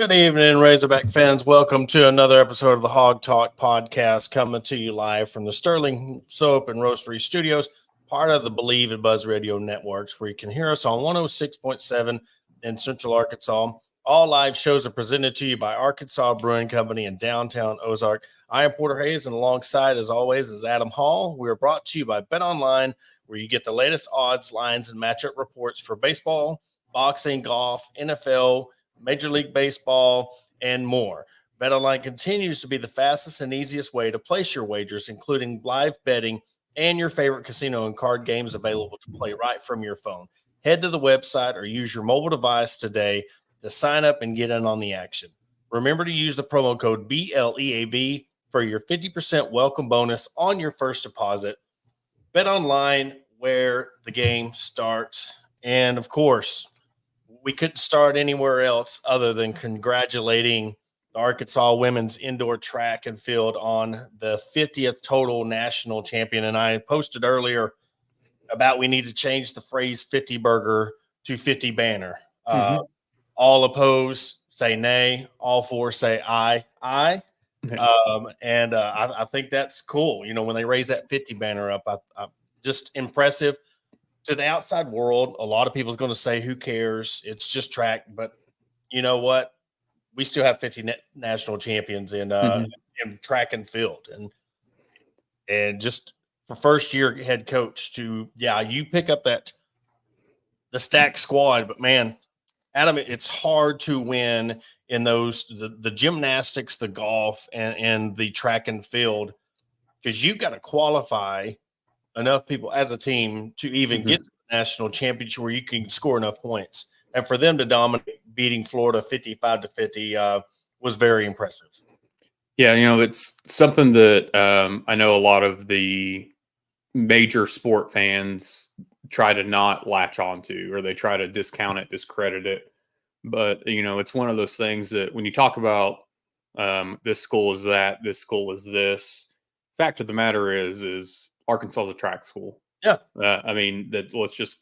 Good evening, Razorback fans. Welcome to another episode of the Hawg Talk podcast, coming to you live from the Sterling Soap and Roastery Studios, part of the Believe in Buzz Radio networks, where you can hear us on 106.7 in Central Arkansas. All live shows are presented to you by Arkansas Brewing Company in downtown Ozark. I am Porter Hayes, and alongside, as always, is Adam Hall. We are brought to you by Bet Online, where you get the latest odds, lines, and matchup reports for baseball, boxing, golf, NFL, Major League Baseball, and more. BetOnline continues to be the fastest and easiest way to place your wagers, including live betting and your favorite casino and card games available to play right from your phone. Head to the website or use your mobile device today to sign up and get in on the action. Remember to use the promo code BLEAV for your 50% welcome bonus on your first deposit. BetOnline, where the game starts. And, of course, we couldn't start anywhere else other than congratulating the Arkansas women's indoor track and field on the 50th total national champion. And I posted earlier about we need to change the phrase 50 burger to 50 banner. All opposed say nay. All for say aye. I think that's cool. You know, when they raise that 50 banner up, I just impressive. To the outside world, a lot of people are going to say, who cares? It's just track. But you know what? We still have 50 national champions in track and field. And just for first year head coach to, you pick up the stack squad. But, man, Adam, it's hard to win in those the gymnastics, the golf, and the track and field, because you've got to qualify enough people as a team to even get to the national championship where you can score enough points. And for them to dominate, beating Florida 55-50 was very impressive. Yeah, you know, it's something that I know a lot of the major sport fans try to not latch onto, or they try to discount it, discredit it. But, you know, it's one of those things that when you talk about this school is that, this school is this, fact of the matter is Arkansas is a track school. Yeah. I mean, let's just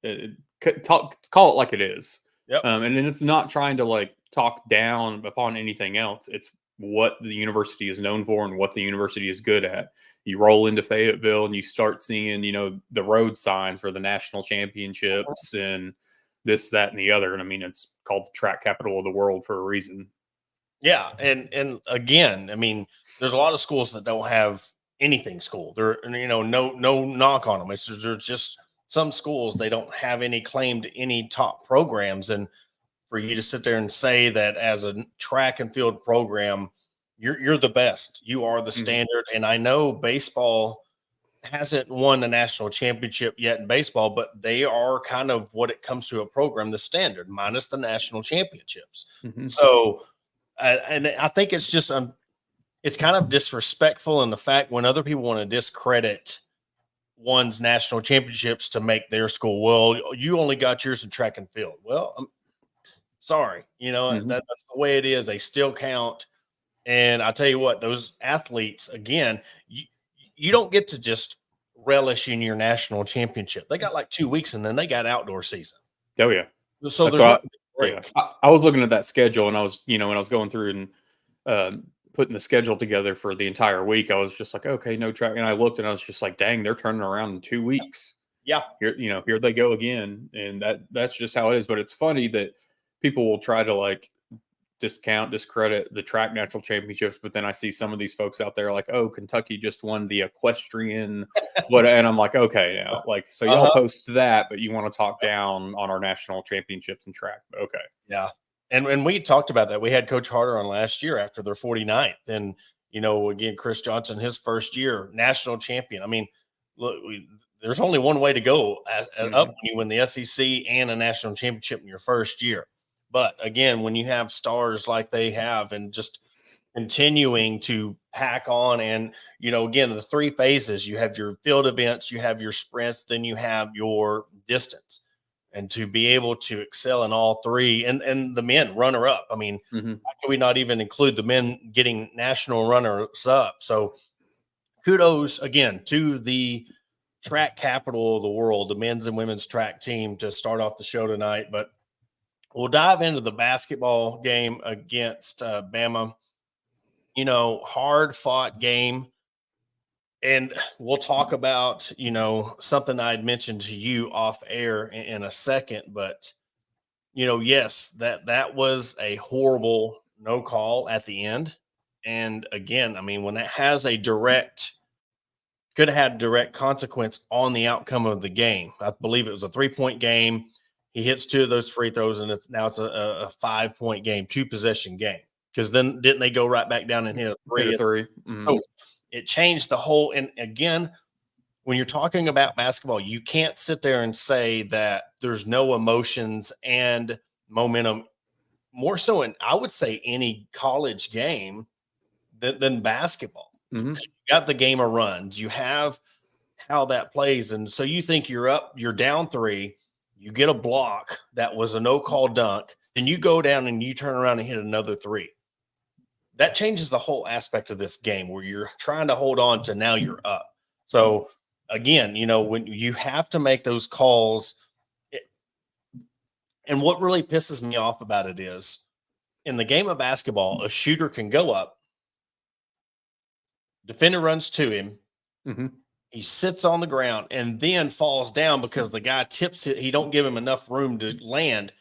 call it like it is. Yep. And then it's not trying to like talk down upon anything else. It's what the university is known for and what the university is good at. You roll into Fayetteville and you start seeing, you know, the road signs for the national championships and this, that, and the other. And I mean, it's called the track capital of the world for a reason. Yeah. And again, I mean, there's a lot of schools that don't have anything school. They're, you know, no knock on them. There's just some schools, they don't have any claim to any top programs. And for you to sit there and say that as a track and field program, you're the best, you are the standard. And I know baseball hasn't won the national championship yet in baseball, but they are kind of, what it comes to a program, the standard minus the national championships. So, and I think it's just it's kind of disrespectful in the fact when other people want to discredit one's national championships to make their school, well, you only got yours in track and field. Well, I'm sorry, you know, that's the way it is. They still count. And I tell you what, those athletes, again, you don't get to just relish in your national championship. They got like 2 weeks and then they got outdoor season. Oh, yeah. So I was looking at that schedule and I was, you know, when I was going through and putting the schedule together for the entire week, I was just like, okay, no track. And I looked and I was just like, dang, they're turning around in 2 weeks. Yeah. Here they go again. And that's just how it is. But it's funny that people will try to like discredit the track national championships. But then I see some of these folks out there like, oh, Kentucky just won the equestrian. And I'm like, okay, now, like, so y'all post that, but you want to talk down on our national championships and track. Okay. Yeah. And we talked about that. We had Coach Harder on last year after their 49th. And, you know, again, Chris Johnson, his first year, national champion. I mean, look, there's only one way to go up when you win the SEC and a national championship in your first year. But, again, when you have stars like they have and just continuing to pack on and, you know, again, the three phases, you have your field events, you have your sprints, then you have your distance. And to be able to excel in all three, and the men runner up. I mean, how can we not even include the men getting national runners up? So kudos again to the track capital of the world, the men's and women's track team, to start off the show tonight. But we'll dive into the basketball game against Bama. Hard fought game. And we'll talk about, something I'd mentioned to you off air in a second. But, yes, that was a horrible no call at the end. And again, I mean, when that has could have had direct consequence on the outcome of the game. I believe it was a 3-point game. He hits 2 of those free throws, and it's a 5-point game, 2-possession game. Because then didn't they go right back down and hit a 3? Hit a 3. So it changed the whole. And again, when you're talking about basketball, you can't sit there and say that there's no emotions and momentum. More so in, I would say, any college game than basketball. Mm-hmm. You got the game of runs. You have how that plays. And so you think you're down 3, you get a block that was a no-call dunk, then you go down and you turn around and hit another 3. That changes the whole aspect of this game where you're trying to hold on to now you're up. So again, when you have to make those calls, and what really pisses me off about it is in the game of basketball, a shooter can go up, defender runs to him, mm-hmm. he sits on the ground and then falls down because the guy tips it. He don't give him enough room to land.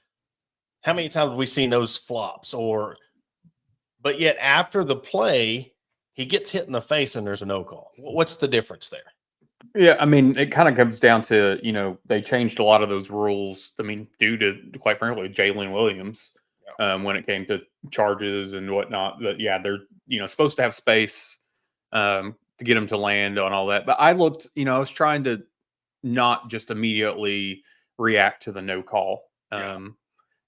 How many times have we seen those flops? But yet after the play, he gets hit in the face and there's a no call. What's the difference there? Yeah, I mean, it kind of comes down to, they changed a lot of those rules. I mean, due to, quite frankly, Jalen Williams, when it came to charges and whatnot. But yeah, they're, supposed to have space to get them to land on all that. But I looked, I was trying to not just immediately react to the no call. And,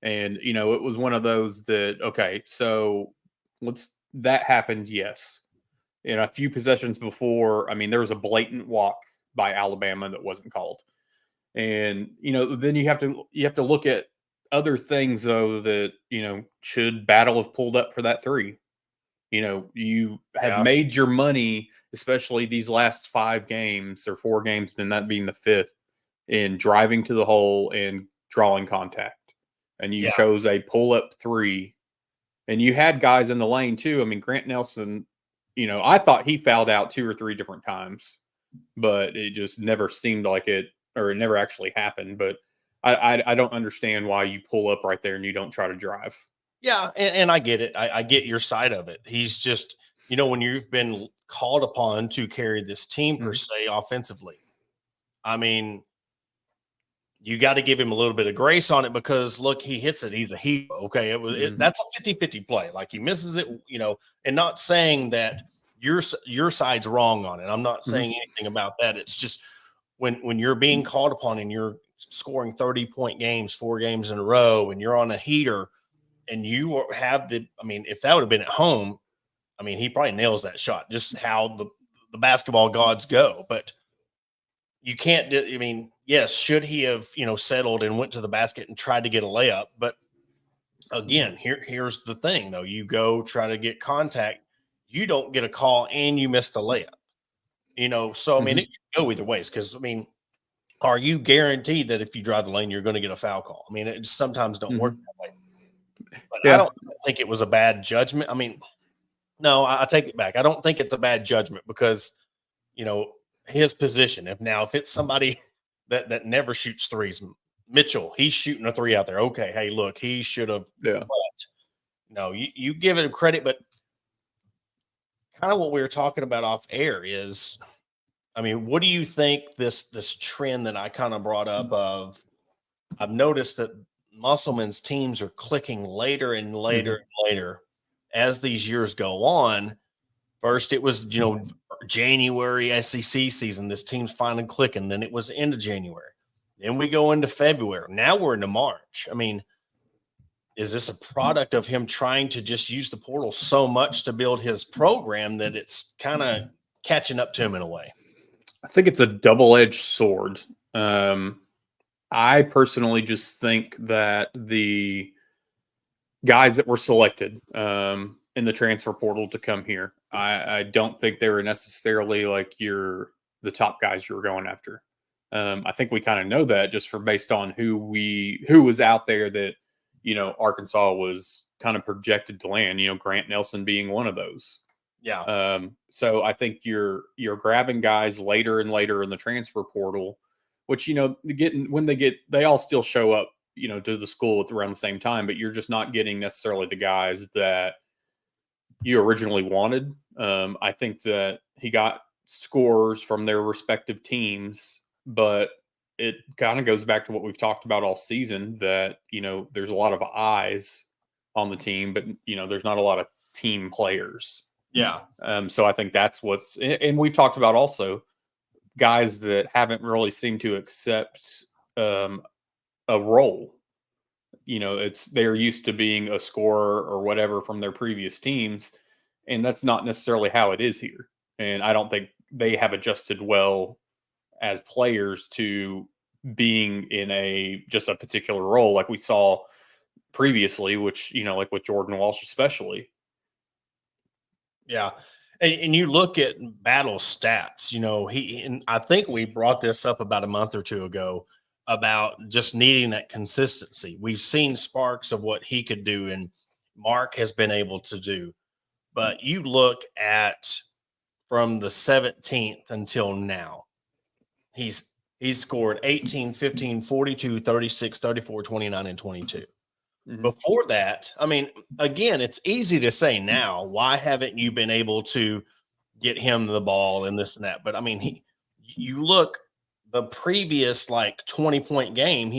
it was one of those that, okay, so that happened. Yes. A few possessions before, I mean, there was a blatant walk by Alabama that wasn't called. And, then you have to look at other things though that, should Battle have pulled up for that 3. You have made your money, especially these last 5 games or 4 games, then that being the 5th, in driving to the hole and drawing contact. And you chose a pull-up 3. And you had guys in the lane too. I mean, Grant Nelson, I thought he fouled out 2 or 3 different times, but it just never seemed like it, or it never actually happened. But I don't understand why you pull up right there and you don't try to drive. Yeah, and I get it. I get your side of it. He's just, when you've been called upon to carry this team per se offensively, I mean, you got to give him a little bit of grace on it because look, he hits it. He's a hero. Okay. That's a 50-50 play. Like he misses it, and not saying that your side's wrong on it. I'm not saying anything about that. It's just when you're being called upon and you're scoring 30-point games, 4 games in a row, and you're on a heater and you have if that would have been at home, I mean, he probably nails that shot, just how the basketball gods go, but you can't do, yes, should he have, settled and went to the basket and tried to get a layup? But again, here's the thing though. You go try to get contact, you don't get a call and you miss the layup, so, it could go either ways. Cause are you guaranteed that if you drive the lane, you're going to get a foul call? It just sometimes don't work that way, but I don't think it was a bad judgment. No, I take it back. I don't think it's a bad judgment because, his position. If it's somebody that never shoots threes, Mitchell, he's shooting a 3 out there. Okay, hey, look, he should have. Yeah. No, you give it credit, but kind of what we were talking about off air is, what do you think this trend that I kind of brought up of? I've noticed that Musselman's teams are clicking later and later and later as these years go on. First, it was January SEC season. This team's finally clicking. Then it was into January. Then we go into February. Now we're into March. Is this a product of him trying to just use the portal so much to build his program that it's kind of catching up to him in a way? I think it's a double-edged sword. I personally just think that the guys that were selected in the transfer portal to come here, I don't think they were necessarily like the top guys you were going after. I think we kind of know that just based on who was out there that Arkansas was kind of projected to land, Grant Nelson being one of those. Yeah. So I think you're grabbing guys later and later in the transfer portal, which, they all still show up, to the school around the same time, but you're just not getting necessarily the guys that you originally wanted. I think that he got scores from their respective teams, but it kind of goes back to what we've talked about all season, that, there's a lot of eyes on the team, but, there's not a lot of team players. Yeah. So I think that's and we've talked about also guys that haven't really seemed to accept a role. They're used to being a scorer or whatever from their previous teams, and that's not necessarily how it is here. And I don't think they have adjusted well as players to being in just a particular role like we saw previously, which, like with Jordan Walsh especially. Yeah. And you look at battle stats, and I think we brought this up about a month or two ago about just needing that consistency. We've seen sparks of what he could do, and Mark has been able to do. But you look at from the 17th until now, he's scored 18, 15, 42, 36, 34, 29, and 22. Mm-hmm. Before that, I mean, again, it's easy to say now, why haven't you been able to get him the ball and this and that? But I mean, you look the previous 20-point game,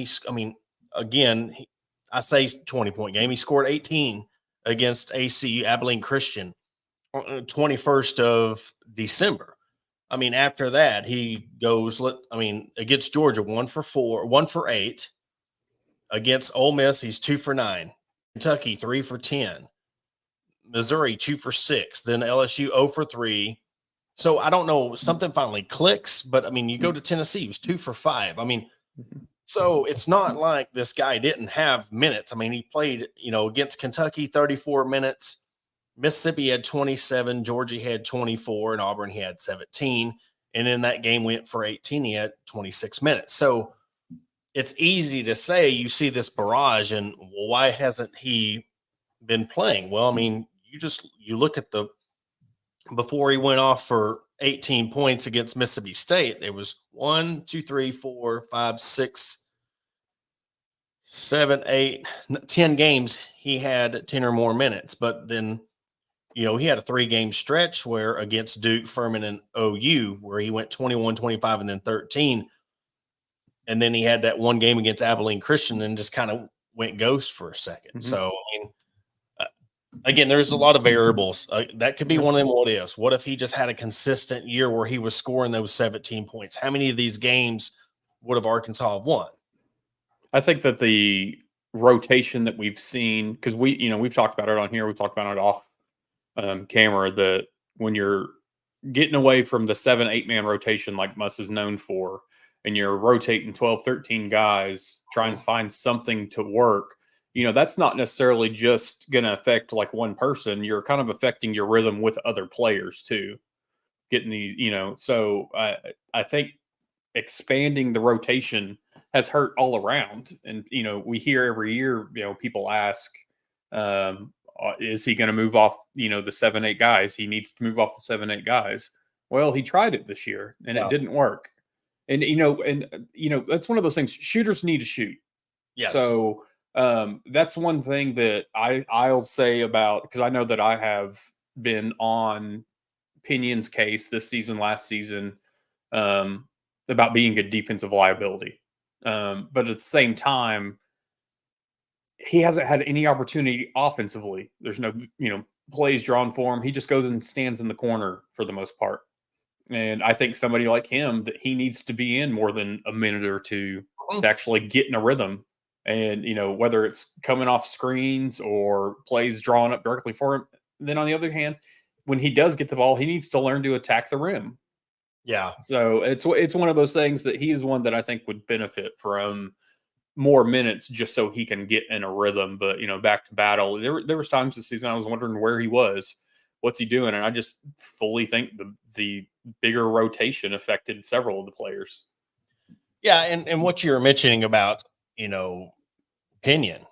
I say 20-point game, he scored 18 against ACU Abilene Christian on 21st of December. I mean, after that, he goes, against Georgia, 1 for 4, 1 for 8. Against Ole Miss, he's 2 for 9. Kentucky, 3 for 10. Missouri, 2 for 6. Then LSU, 0 for 3. So I don't know, something finally clicks. But, I mean, you go to Tennessee, he was 2 for 5. I mean, so it's not like this guy didn't have minutes. I mean, he played, against Kentucky, 34 minutes. Mississippi had 27. Georgia had 24. And Auburn, he had 17. And then that game went for 18. He had 26 minutes. So it's easy to say you see this barrage and why hasn't he been playing? Well, I mean, you look at before he went off for 18 points against Mississippi State, there was 1, 2, 3, 4, 5, 6, 7, 8, 10 games. He had 10 or more minutes, but then, he had a 3-game stretch where against Duke, Furman, and OU, where he went 21, 25, and then 13. And then he had that one game against Abilene Christian and just kind of went ghost for a second. Mm-hmm. So, I mean, again, there's a lot of variables. That could be one of them what ifs. What if he just had a consistent year where he was scoring those 17 points? How many of these games would have Arkansas have won? I think that the rotation that we've seen, because we've talked about it on here, we've talked about it off camera, that when you're getting away from the 7-8 man rotation like Muss is known for, and you're rotating 12, 13 guys, trying to find something to work, that's not necessarily just going to affect one person. You're kind of affecting your rhythm with other players too. Getting these, so I think expanding the rotation has hurt all around. And, we hear every year, people ask, is he going to move off, the 7-8 guys? He needs to move off the 7-8 guys. Well, he tried it this year and it didn't work. And, that's one of those things. Shooters need to shoot. Yes. So that's one thing that I'll say about, because I know that I have been on Pinion's case this season, last season, about being a defensive liability. But at the same time, he hasn't had any opportunity offensively. There's no, plays drawn for him. He just goes and stands in the corner for the most part. And I think somebody like him, that he needs to be in more than a minute or two to actually get in a rhythm. And, whether it's coming off screens or plays drawn up directly for him. Then on the other hand, when he does get the ball, he needs to learn to attack the rim. Yeah. So it's one of those things that he is one that I think would benefit from more minutes just so he can get in a rhythm. But, back to battle, there was times this season I was wondering where he was. What's he doing? And I just fully think the bigger rotation affected several of the players. Yeah, and what you're mentioning about, Pinion,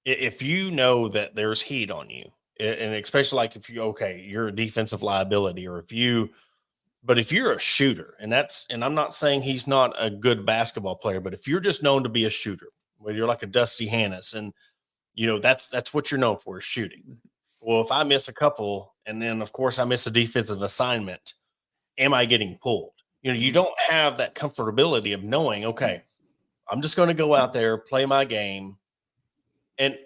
if you know that there's heat on you, and especially like if you're a defensive liability, or but if you're a shooter, and I'm not saying he's not a good basketball player, but if you're just known to be a shooter, whether you're like a Dusty Hannis, and that's what you're known for, is shooting. Well, if I miss a couple, and then of course I miss a defensive assignment, am I getting pulled? You don't have that comfortability of knowing, okay, I'm just going to go out there, play my game, and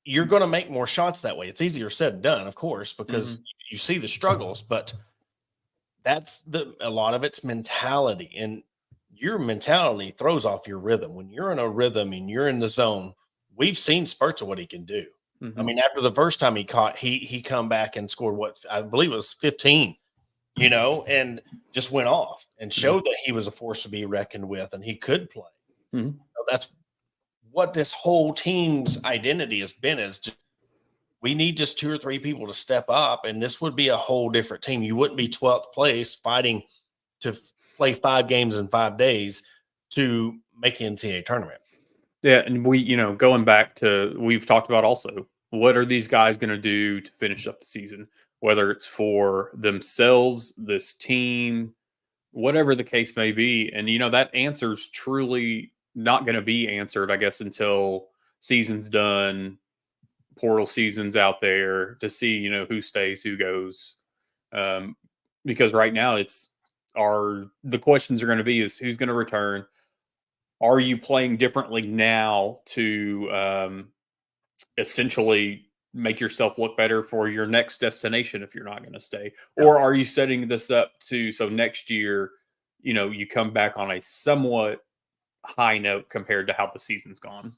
you're going to make more shots that way. It's easier said than done, of course, because you see the struggles, but a lot of it's mentality, and your mentality throws off your rhythm. When you're in a rhythm and you're in the zone, we've seen spurts of what he can do. I mean, after the first time he come back and scored what I believe it was 15, and just went off and showed that he was a force to be reckoned with and he could play. So that's what this whole team's identity has been, is just, we need just 2 or 3 people to step up, and this would be a whole different team. You wouldn't be 12th place fighting to play 5 games in 5 days to make the NCAA tournament. Yeah, and going back to, we've talked about also, what are these guys going to do to finish up the season? Whether it's for themselves, this team, whatever the case may be. And, that answer's truly not going to be answered, I guess, until season's done, portal season's out there, to see, who stays, who goes. Because right now the questions are going to be is who's going to return? Are you playing differently now to essentially make yourself look better for your next destination if you're not going to stay? Yeah. Or are you setting this up so next year, you come back on a somewhat high note compared to how the season's gone?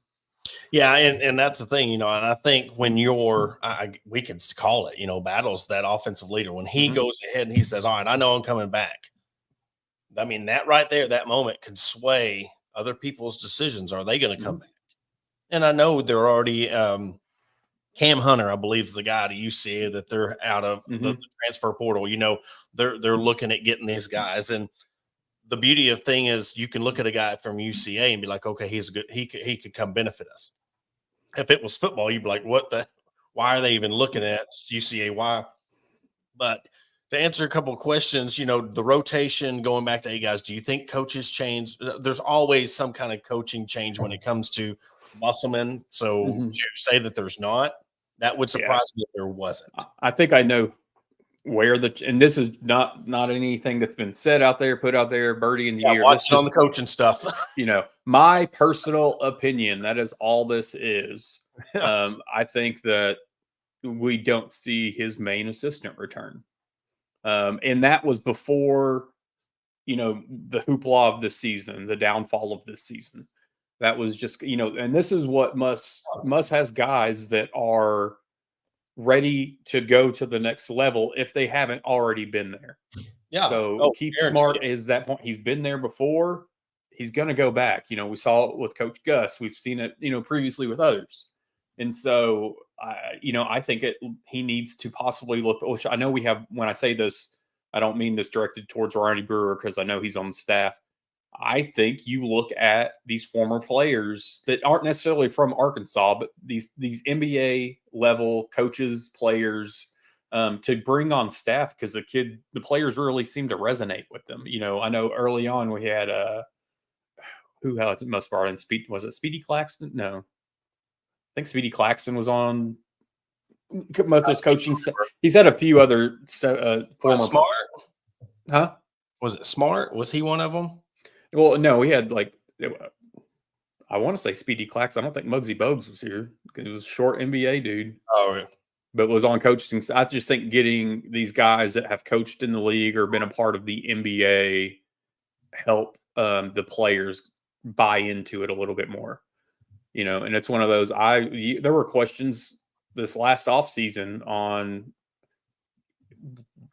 Yeah, and that's the thing, and I think when we could call it, battles that offensive leader, when he goes ahead and he says, all right, I know I'm coming back. I mean, that right there, that moment could sway other people's decisions. Are they going to come back? And I know they're already Cam Hunter, I believe, is the guy to UCA that they're out of the transfer portal. They're looking at getting these guys, and the beauty of thing is you can look at a guy from UCA and be like, okay, he's good. He could come benefit us. If it was football, you'd be like, why are they even looking at UCA? Why? But to answer a couple of questions, the rotation, going back to, hey guys, do you think coaches change? There's always some kind of coaching change when it comes to Musselman. So to say that there's not, that would surprise me if there wasn't. I think I know where and this is not anything that's been said out there, put out there, birdie in the air. Watch it on the coaching stuff. My personal opinion, that is all this is. I think that we don't see his main assistant return. And that was before, the hoopla of this season, the downfall of this season. That was just, and this is what Muss has guys that are ready to go to the next level if they haven't already been there. Yeah. So Keith Smart is that point. He's been there before. He's going to go back. We saw it with Coach Gus. We've seen it, previously with others. And so, I think he needs to possibly look, which I know we have, when I say this, I don't mean this directed towards Ronnie Brewer because I know he's on the staff. I think you look at these former players that aren't necessarily from Arkansas, but these NBA level coaches, players, to bring on staff, because the players really seem to resonate with them. I know early on we had who else must have brought in was it Speedy Claxton? No, I think Speedy Claxton was on most of his coaching staff. He's had a few other former Smart, huh? Was it Smart? Was he one of them? Well, no, we had I want to say Speedy Claxton. I don't think Muggsy Bogues was here because he was a short NBA dude. Oh, yeah. But was on coaching. I just think getting these guys that have coached in the league or been a part of the NBA help the players buy into it a little bit more. And it's one of those. There were questions this last offseason on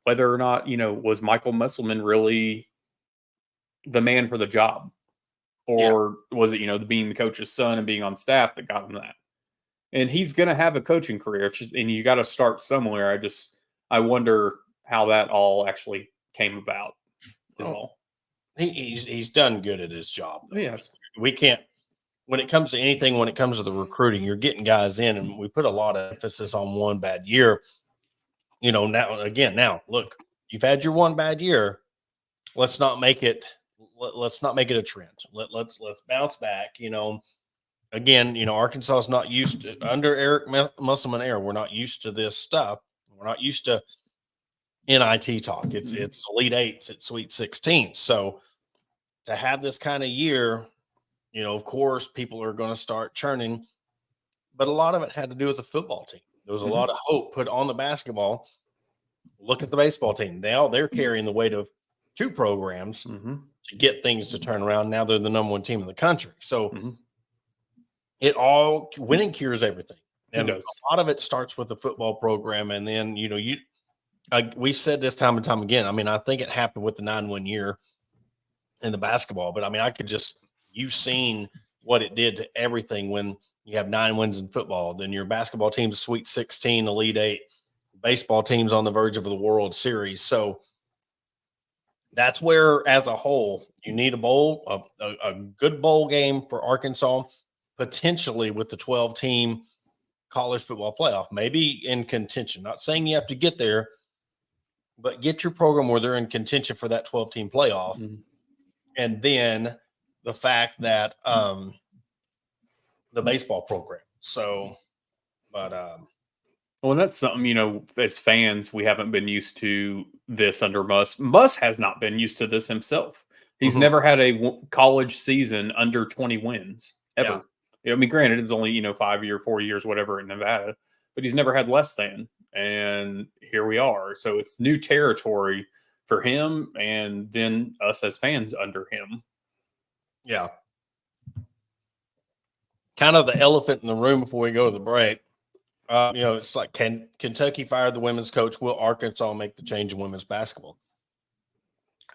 whether or not was Michael Musselman really the man for the job, or was it being the coach's son and being on staff that got him that? And he's going to have a coaching career, and you got to start somewhere. I wonder how that all actually came about. Is all. He's done good at his job. Yes, we can't when it comes to anything, when it comes to the recruiting, you're getting guys in, and we put a lot of emphasis on one bad year. Now look, you've had your one bad year. Let's not make it. Let's not make it a trend. Let's bounce back. Again, Arkansas is not used to, under Eric Musselman era. We're not used to this stuff. We're not used to NIT talk. It's Elite Eights, it's Sweet 16. So to have this kind of year, of course, people are going to start churning. But a lot of it had to do with the football team. There was a lot of hope put on the basketball. Look at the baseball team. They're carrying the weight of two programs to get things to turn around. Now they're the number one team in the country. So winning cures everything. And a lot of it starts with the football program. And then, we've said this time and time again. I mean, I think it happened with the 9-1 year in the basketball. But, I mean, you've seen what it did to everything when you have 9 wins in football. Then your basketball team's Sweet 16, Elite 8. Baseball team's on the verge of the World Series. So that's where, as a whole, you need a good bowl game for Arkansas, potentially with the 12-team college football playoff, maybe in contention. Not saying you have to get there, but get your program where they're in contention for that 12-team playoff. And then the fact that the baseball program. So, but well, that's something, as fans, we haven't been used to this under Muss. Muss has not been used to this himself. He's never had a college season under 20 wins ever. Yeah. I mean, granted, it's only, 4 years, whatever, in Nevada, but he's never had less than. And here we are. So it's new territory for him and then us as fans under him. Yeah. Kind of the elephant in the room before we go to the break. It's like, can Kentucky fire the women's coach? Will Arkansas make the change in women's basketball?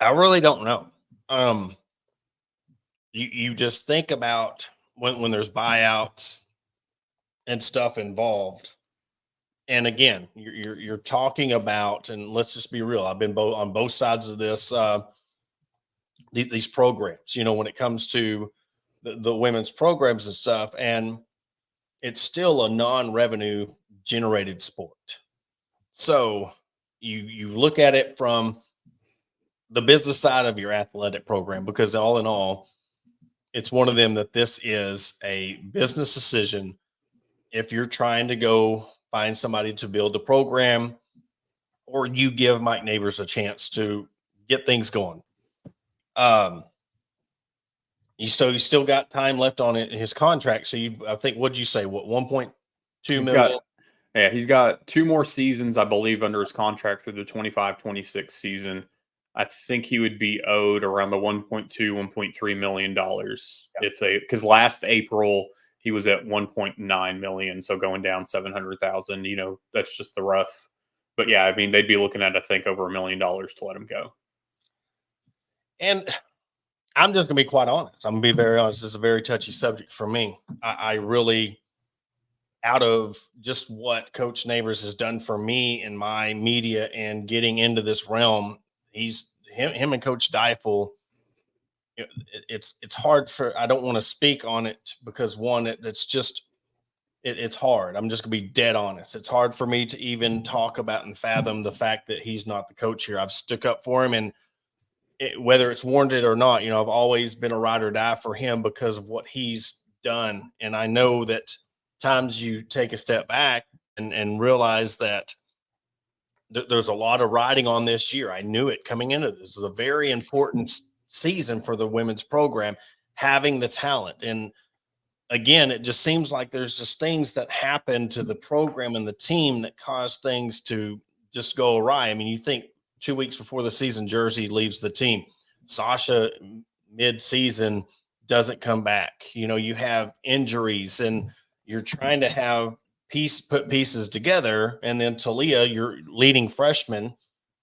I really don't know. You just think about when there's buyouts and stuff involved. And again, you're talking about, and let's just be real. I've been on both sides of this, these programs, when it comes to the women's programs and stuff. And it's still a non-revenue generated sport. So you look at it from the business side of your athletic program, because all in all, it's one of them that this is a business decision. If you're trying to go find somebody to build a program, or you give Mike Neighbors a chance to get things going. You still got time left on it in his contract. So I think, what'd you say? What, 1.2 million? He's got 2 more seasons, I believe, under his contract through the 25-26 season. I think he would be owed around the $1.2-1.3 million because last April he was at 1.9 million, so going down 700,000. That's just the rough. But yeah, I mean, they'd be looking at, I think, over $1 million to let him go. And I'm just gonna be quite honest. I'm gonna be very honest. This is a very touchy subject for me. I really, out of just what Coach Neighbors has done for me in my media and getting into this realm, him and Coach Deifel. It's hard I don't want to speak on it because it's hard. I'm just gonna be dead honest. It's hard for me to even talk about and fathom the fact that he's not the coach here. I've stuck up for him, and whether it's warranted or not, I've always been a ride or die for him because of what he's done. And I know that times you take a step back and realize that there's a lot of riding on this year. I knew it coming into this. This is a very important season for the women's program, having the talent. And again, it just seems like there's just things that happen to the program and the team that cause things to just go awry. I mean, you think 2 weeks before the season, Jersey leaves the team. Sasha mid-season doesn't come back. You have injuries, and you're trying to put pieces together. And then Talia, your leading freshman,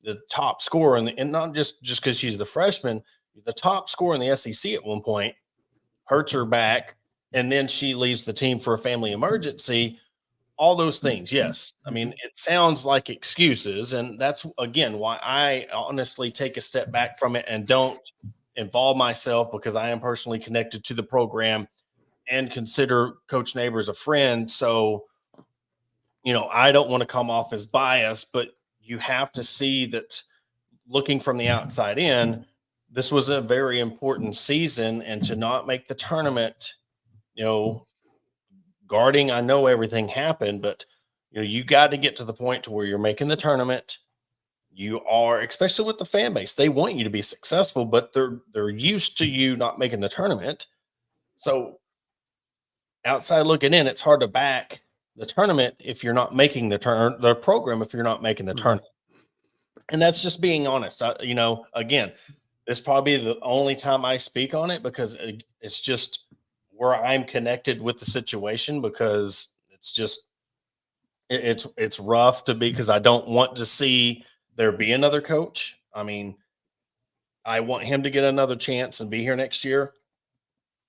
the top scorer, and not just because she's the freshman, the top scorer in the SEC at one point, hurts her back, and then she leaves the team for a family emergency. All those things, yes. I mean, it sounds like excuses, and that's, again, why I honestly take a step back from it and don't involve myself, because I am personally connected to the program. and consider Coach Neighbors a friend. So, I don't want to come off as biased, but you have to see that looking from the outside in, this was a very important season, and to not make the tournament, guarding, I know everything happened, but you got to get to the point to where you're making the tournament. You are, especially with the fan base, they want you to be successful, but they're used to you not making the tournament. So outside looking in, it's hard to back the tournament if you're not making the program if you're not making the tournament. And that's just being honest. Again, this probably the only time I speak on it, because it's just where I'm connected with the situation, because it's just it's rough to be, because I don't want to see there be another coach. I mean, I want him to get another chance and be here next year.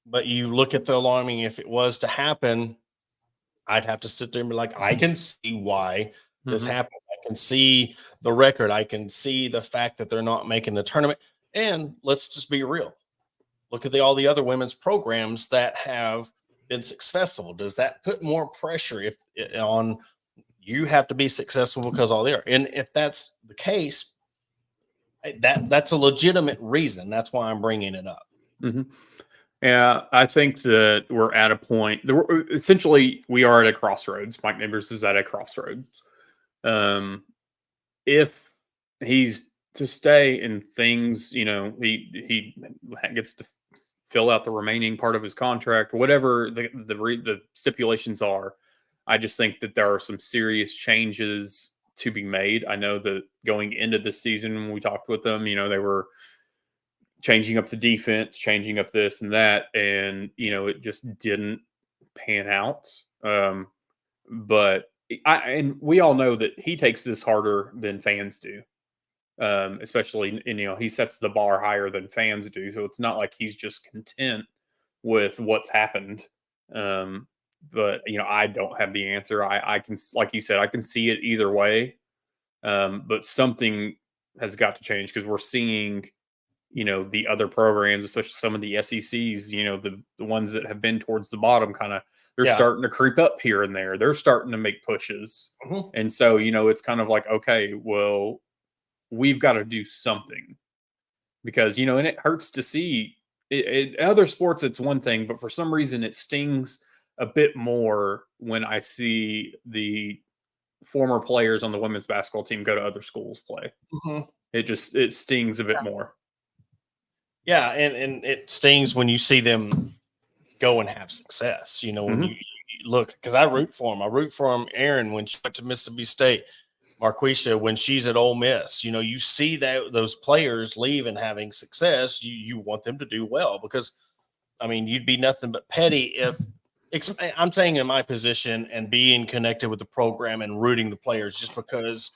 But you look at the alarming, if it was to happen, I'd have to sit there and be like, I can see why this happened. I can see the record. I can see the fact that they're not making the tournament. And let's just be real. Look at all the other women's programs that have been successful. Does that put more pressure on you have to be successful because all they are? And if that's the case, that's a legitimate reason. That's why I'm bringing it up. Mm-hmm. Yeah, I think that we're at a point. Essentially, we are at a crossroads. Mike Neighbors is at a crossroads. If he's to stay and things, he gets to fill out the remaining part of his contract, whatever the stipulations are. I just think that there are some serious changes to be made. I know that going into this season, when we talked with them, they were changing up the defense, changing up this and that, and it just didn't pan out. But we all know that he takes this harder than fans do, especially, he sets the bar higher than fans do. So it's not like he's just content with what's happened. But I don't have the answer. I can, like you said, I can see it either way. But something has got to change, because we're seeing the other programs, especially some of the SECs, the ones that have been towards the bottom, they're starting to creep up here and there. They're starting to make pushes. Mm-hmm. And so, it's kind of like, okay, well, we've got to do something, because, and it hurts to see it. Other sports, it's one thing, but for some reason it stings a bit more when I see the former players on the women's basketball team go to other schools play. Mm-hmm. It stings a bit more. Yeah, and it stings when you see them go and have success. When you look, because I root for them. I root for them, Erin, when she went to Mississippi State, Marquisha, when she's at Ole Miss. You see that those players leave and having success. You want them to do well, because, you'd be nothing but petty if I'm saying in my position and being connected with the program and rooting the players, just because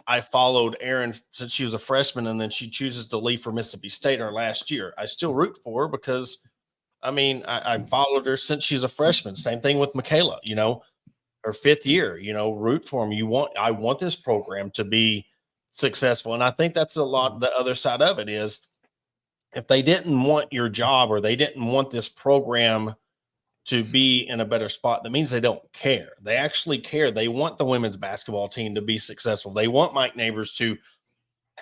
I followed Erin since she was a freshman, and then she chooses to leave for Mississippi State her last year. I still root for her, because, I followed her since she's a freshman. Same thing with Michaela, her fifth year, root for them. I want this program to be successful. And I think that's a lot. The other side of it is, if they didn't want your job, or they didn't want this program to be in a better spot, that means they don't care. They actually care. They want the women's basketball team to be successful. They want Mike Neighbors to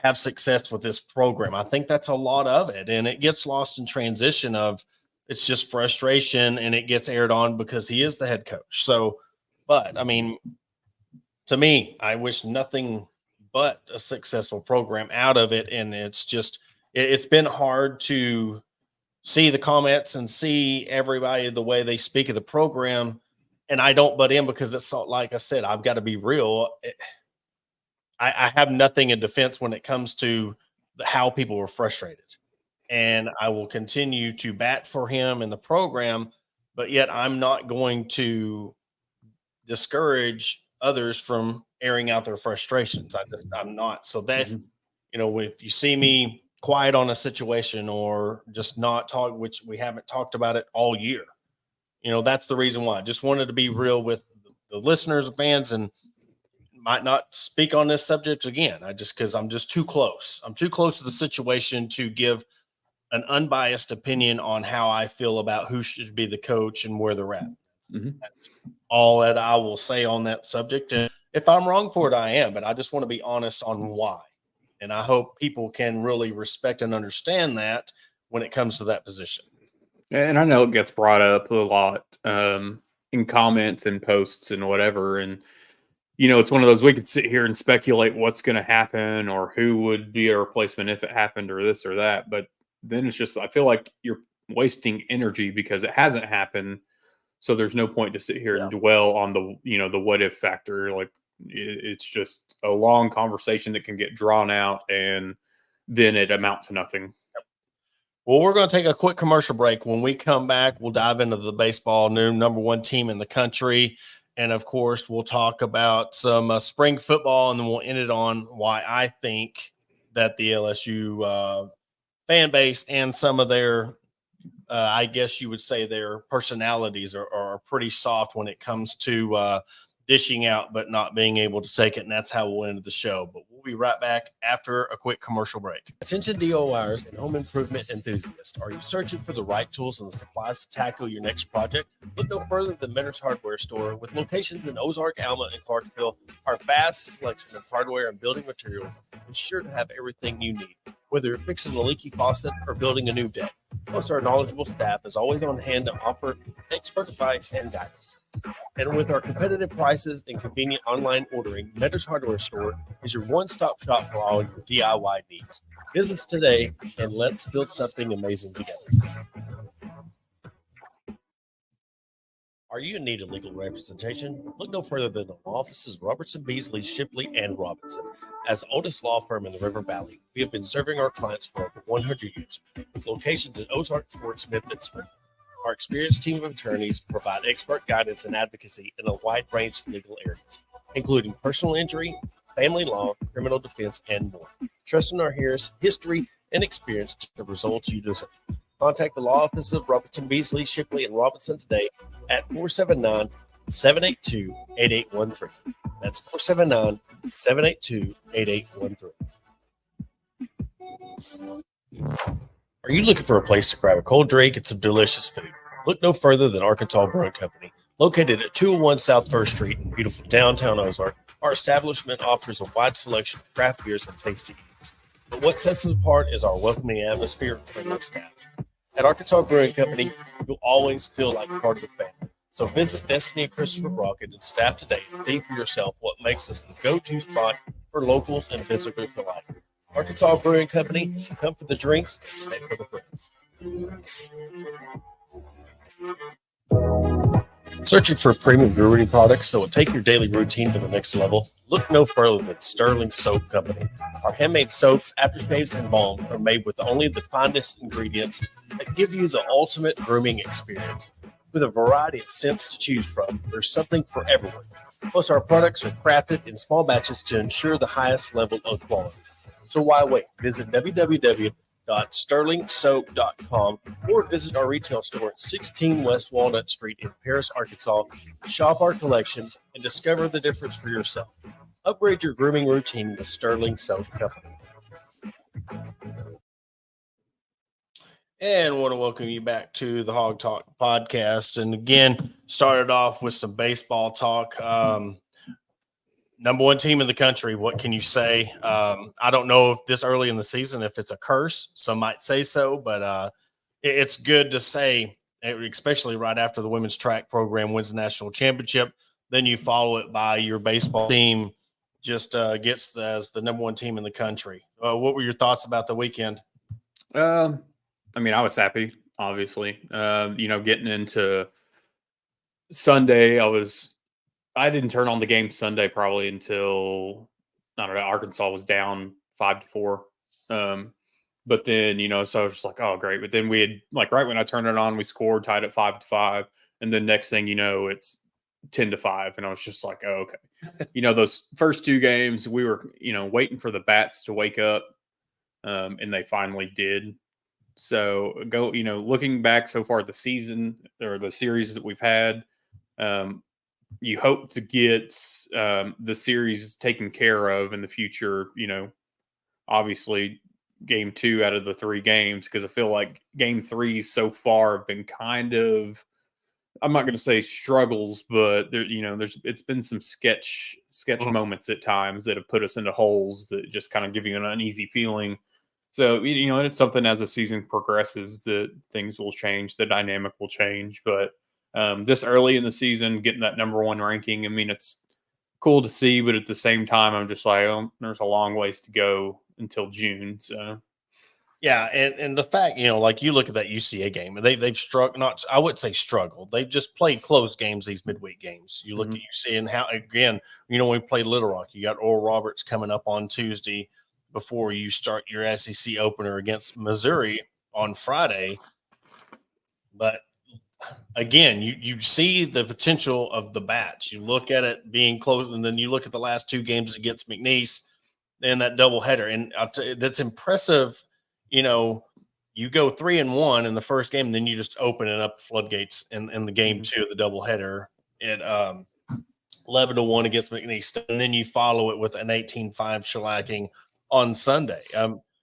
have success with this program. I think that's a lot of it. And it gets lost in transition of, it's just frustration, and it gets aired on because he is the head coach. So, but to me, I wish nothing but a successful program out of it. And it's been hard to see the comments and see everybody the way they speak of the program. And I don't butt in, because it's like I said, I've got to be real. I have nothing in defense when it comes to how people were frustrated. And I will continue to bat for him in the program, but yet I'm not going to discourage others from airing out their frustrations. I'm not. So that, if you see me quiet on a situation, or just not talk, which we haven't talked about it all year, that's the reason why. I just wanted to be real with the listeners and fans, and might not speak on this subject again. Because I'm just too close. I'm too close to the situation to give an unbiased opinion on how I feel about who should be the coach and where they're at. Mm-hmm. That's all that I will say on that subject. And if I'm wrong for it, I am, but I just want to be honest on why. And I hope people can really respect and understand that when it comes to that position. And I know it gets brought up a lot in comments and posts and whatever. And, it's one of those we could sit here and speculate what's going to happen or who would be a replacement if it happened or this or that. But then it's just, I feel like you're wasting energy because it hasn't happened. So there's no point to sit here and dwell on the what if factor. Like it's just a long conversation that can get drawn out and then it amount to nothing. Well, we're going to take a quick commercial break. When we come back, we'll dive into the baseball number one team in the country. And of course, we'll talk about some spring football, and then we'll end it on why I think that the LSU fan base and some of their, I guess you would say their personalities are pretty soft when it comes to dishing out, but not being able to take it. And that's how we'll end the show. But we'll be right back after a quick commercial break. Attention DIYers and home improvement enthusiasts. Are you searching for the right tools and the supplies to tackle your next project? Look no further than Mentor's Hardware Store. With locations in Ozark, Alma, and Clarksville, our vast selection of hardware and building materials is sure to have everything you need. Whether you're fixing a leaky faucet or building a new deck, most our knowledgeable staff is always on hand to offer expert advice and guidance. And with our competitive prices and convenient online ordering, Mentor's Hardware Store is your one-stop shop for all your DIY needs. Visit us today and let's build something amazing together. Are you in need of legal representation? Look no further than the offices of Robertson, Beasley, Shipley, and Robinson. As the oldest law firm in the River Valley, we have been serving our clients for over 100 years, with locations in Ozark, Fort Smith, and Springfield. Our experienced team of attorneys provide expert guidance and advocacy in a wide range of legal areas, including personal injury, family law, criminal defense, and more. Trust in our history and experience to the results you deserve. Contact the law office of Robertson, Beasley, Shipley, and Robinson today at 479-782-8813. That's 479-782-8813. Are you looking for a place to grab a cold drink and some delicious food? Look no further than Arkansas Brewing Company. Located at 201 South 1st Street in beautiful downtown Ozark, our establishment offers a wide selection of craft beers and tasty eats. But what sets us apart is our welcoming atmosphere and friendly staff. At Arkansas Brewing Company, you'll always feel like part of the family. So visit Destiny and Christopher Brockett and staff today and see for yourself what makes us the go-to spot for locals and visitors alike. Arkansas Brewing Company, come for the drinks and stay for the friends. Searching for premium brewery products that will take your daily routine to the next level? Look no further than Sterling Soap Company. Our handmade soaps, aftershaves, and balms are made with only the finest ingredients that give you the ultimate grooming experience. With a variety of scents to choose from, there's something for everyone. Plus, our products are crafted in small batches to ensure the highest level of quality. So why wait? Visit www.sterlingsoap.com or visit our retail store at 16 West Walnut Street in Paris, Arkansas. Shop our collection and discover the difference for yourself. Upgrade your grooming routine with Sterling Soap Company. And I want to welcome you back to the Hawg Talk podcast. And again, started off with some baseball talk. Number one team in the country. What can you say? I don't know if this early in the season, if it's a curse, some might say so, but it's good to say, especially right after the women's track program wins the national championship. Then you follow it by your baseball team just gets as the number one team in the country. What were your thoughts about the weekend? I was happy, obviously. Getting into Sunday, I didn't turn on the game Sunday probably until, I don't know, Arkansas was down 5-4. But then, so I was just like, oh, great. But then we had, right when I turned it on, we scored, tied at 5-5. And then next thing you know, it's 10-5. And I was just like, oh, okay. Those first two games, we were, waiting for the bats to wake up. And they finally did. So looking back so far at the season or the series that we've had, you hope to get the series taken care of in the future. Obviously game 2 out of the 3 games, because I feel like game 3 so far have been kind of, I'm not going to say struggles, but there, it's been some sketch moments at times that have put us into holes that just kind of give you an uneasy feeling. So, and it's something as the season progresses that things will change, the dynamic will change. But this early in the season, getting that number 1 ranking, I mean, it's cool to see, but at the same time, I'm just like, oh, there's a long ways to go until June. So. Yeah, and the fact, like you look at that UCA game, and they've struck not, I wouldn't say struggled. They've just played close games, these midweek games. You look at UCA and how, again, when we played Little Rock, you got Oral Roberts coming up on Tuesday before you start your SEC opener against Missouri on Friday. But again, you see the potential of the bats. You look at it being close, and then you look at the last 2 games against McNeese and that doubleheader, and I'll tell you, that's impressive. You go 3-1 in the first game, and then you just open it up the floodgates in the game 2 of the doubleheader at 11-1 against McNeese, and then you follow it with an 18-5 shellacking on Sunday.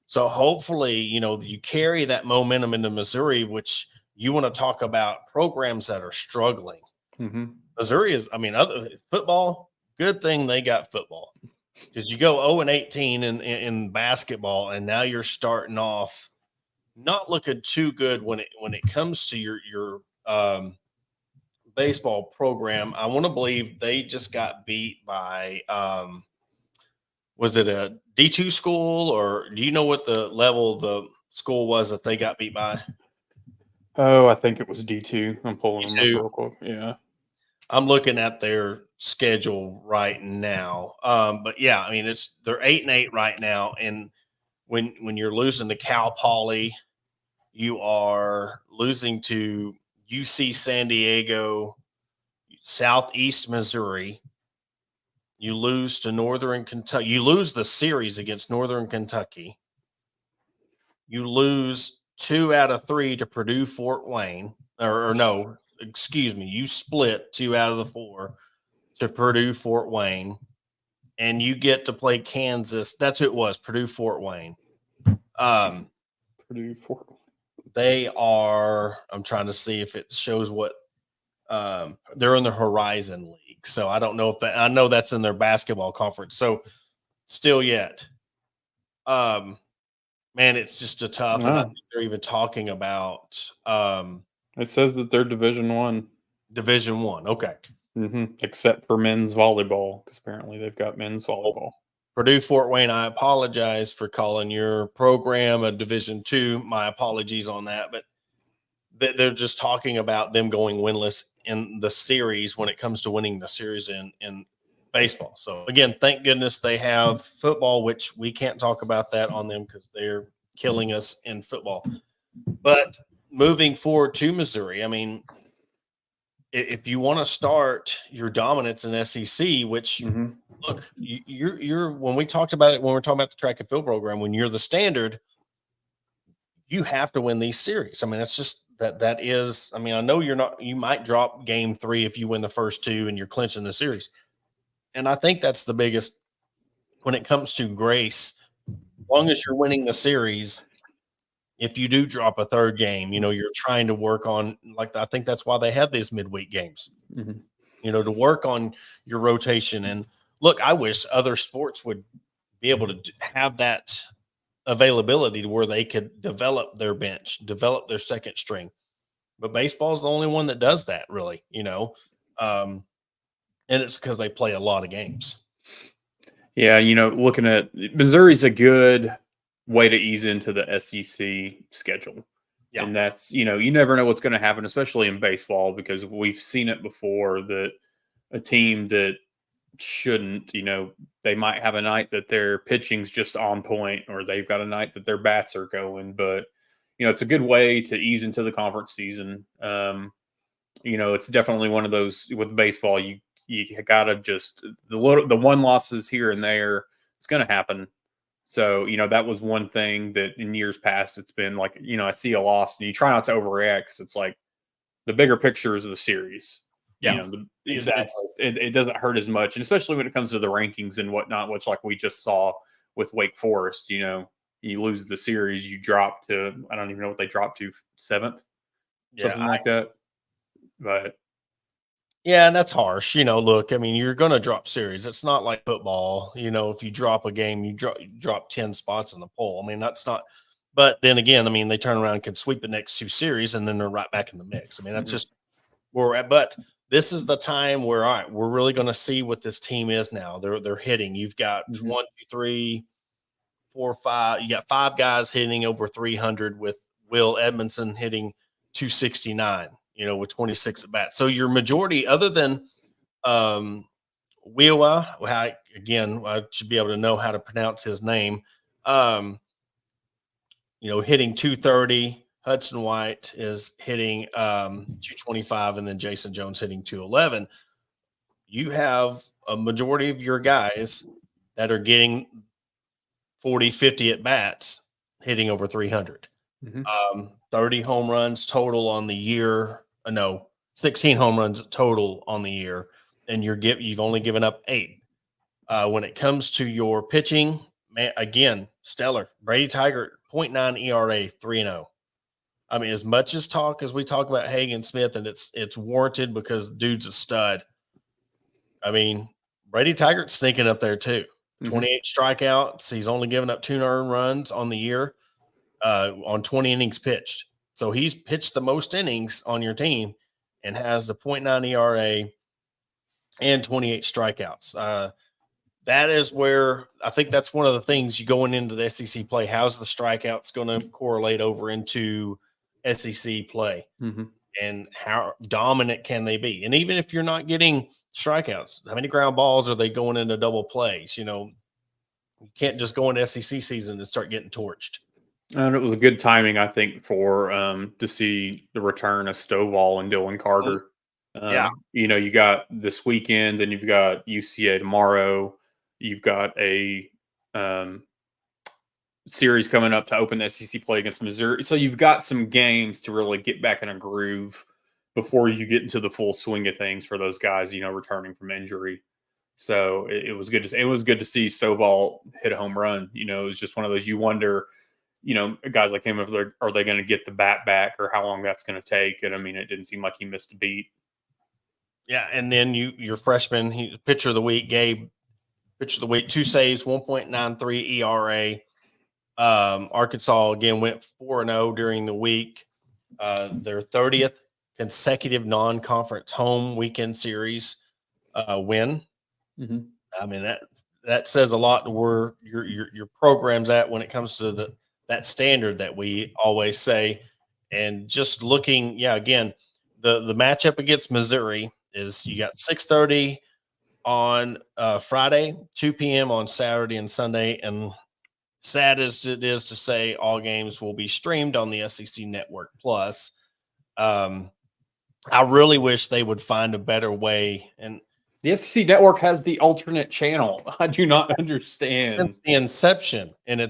So hopefully, you carry that momentum into Missouri, which you want to talk about programs that are struggling. Missouri is, other football, good thing they got football. Because you go 0-18 in basketball, and now you're starting off not looking too good when it comes to your baseball program. I want to believe they just got beat by was it a D2 school, or do you know what the level of the school was that they got beat by? Oh, I think it was D2. I'm pulling them up D2. real quick. Yeah. I'm looking at their schedule right now. But yeah, they're 8-8 right now. And when you're losing to Cal Poly, you are losing to UC San Diego, Southeast Missouri. You lose to Northern Kentucky. You lose the series against Northern Kentucky. You lose 2 out of 3 to Purdue Fort Wayne. Or no, excuse me, you split 2 out of the 4 to Purdue Fort Wayne, and you get to play Kansas. That's who it was, Purdue Fort Wayne. Purdue Fort. They are. I'm trying to see if it shows what they're in the Horizon League. So I don't know if that. I know that's in their basketball conference. So still yet, man, it's just a tough. And I think they're even talking about. It says that they're Division 1. Division 1. Okay. Except for men's volleyball, because apparently they've got men's volleyball. Purdue Fort Wayne, I apologize for calling your program a Division 2. My apologies on that, but they're just talking about them going winless in the series when it comes to winning the series in baseball. So again, thank goodness they have football, which we can't talk about that on them because they're killing us in football. But moving forward to Missouri, if you want to start your dominance in SEC, which look, you're when we talked about it, when we're talking about the track and field program, when you're the standard, you have to win these series. That's just that is, I know you might drop game 3 if you win the first 2 and you're clinching the series. And I think that's the biggest when it comes to grace, as long as you're winning the series. If you do drop a third game, you're trying to work on, I think that's why they have these midweek games, to work on your rotation. And look, I wish other sports would be able to have that availability to where they could develop their bench, develop their second string. But baseball is the only one that does that, really, and it's because they play a lot of games. Yeah, looking at Missouri's a good way to ease into the SEC schedule. Yeah. And that's, you never know what's going to happen, especially in baseball, because we've seen it before that a team that shouldn't, they might have a night that their pitching's just on point, or they've got a night that their bats are going. But, it's a good way to ease into the conference season. It's definitely one of those with baseball, you got to just the one losses here and there, it's going to happen. So, that was one thing that in years past, it's been like, I see a loss and you try not to overreact, 'cause it's like the bigger picture is the series. Yeah, exactly. It doesn't hurt as much. And especially when it comes to the rankings and whatnot, which like we just saw with Wake Forest, you you lose the series, you drop to, I don't even know what they dropped to, 7th, something Yeah, like that. But yeah, and that's harsh. Look, I mean, you're going to drop series. It's not like football. If you drop a game, you drop 10 spots in the poll. I mean, that's not. But then again, I mean, they turn around and can sweep the next two series, and then they're right back in the mix. I mean, that's just where we're at. But this is the time where, all right, we're really going to see what this team is now. They're hitting. You've got 1, 2, 3, 4, 5. You got 5 guys hitting over 300 with Will Edmondson hitting 269. With 26 at bats. So your majority, other than Wiwa, again, I should be able to know how to pronounce his name. Hitting 230. Hudson White is hitting 225, and then Jason Jones hitting 211. You have a majority of your guys that are getting 40, 50 at bats hitting over 300. 30 home runs total on the year. No, 16 home runs total on the year, and you've only given up 8. When it comes to your pitching, man, again, stellar. Brady Tigert, 0.9 ERA, 3-0. I mean, as much as we talk about Hagen Smith, and it's warranted because dude's a stud. I mean, Brady Tigert's sneaking up there too. 28 strikeouts. He's only given up 2 earned runs on the year, on 20 innings pitched. So he's pitched the most innings on your team and has a 0.9 ERA and 28 strikeouts. That is where I think that's one of the things you going into the SEC play. How's the strikeouts going to correlate over into SEC play? And how dominant can they be? And even if you're not getting strikeouts, how many ground balls are they going into double plays? You can't just go into SEC season and start getting torched. And it was a good timing, I think, for to see the return of Stovall and Dylan Carter. Yeah. You got this weekend, then you've got UCA tomorrow. You've got a series coming up to open the SEC play against Missouri. So you've got some games to really get back in a groove before you get into the full swing of things for those guys, returning from injury. So it was good to see Stovall hit a home run. It was just one of those, you wonder, guys like him, are they going to get the bat back, or how long that's going to take? And I mean, it didn't seem like he missed a beat. Yeah, and then your freshman, pitcher of the week, Gabe, pitcher of the week, 2 saves, 1.93 ERA. Arkansas again went 4-0 during the week. Their 30th consecutive non-conference home weekend series win. I mean, that says a lot to where your program's at when it comes to that standard that we always say. And just looking, again, the matchup against Missouri is you got 6:30 on Friday, 2 p.m. on Saturday and Sunday, and sad as it is to say, all games will be streamed on the SEC Network Plus. I really wish they would find a better way. And the SEC Network has the alternate channel. I do not understand. Since the inception, and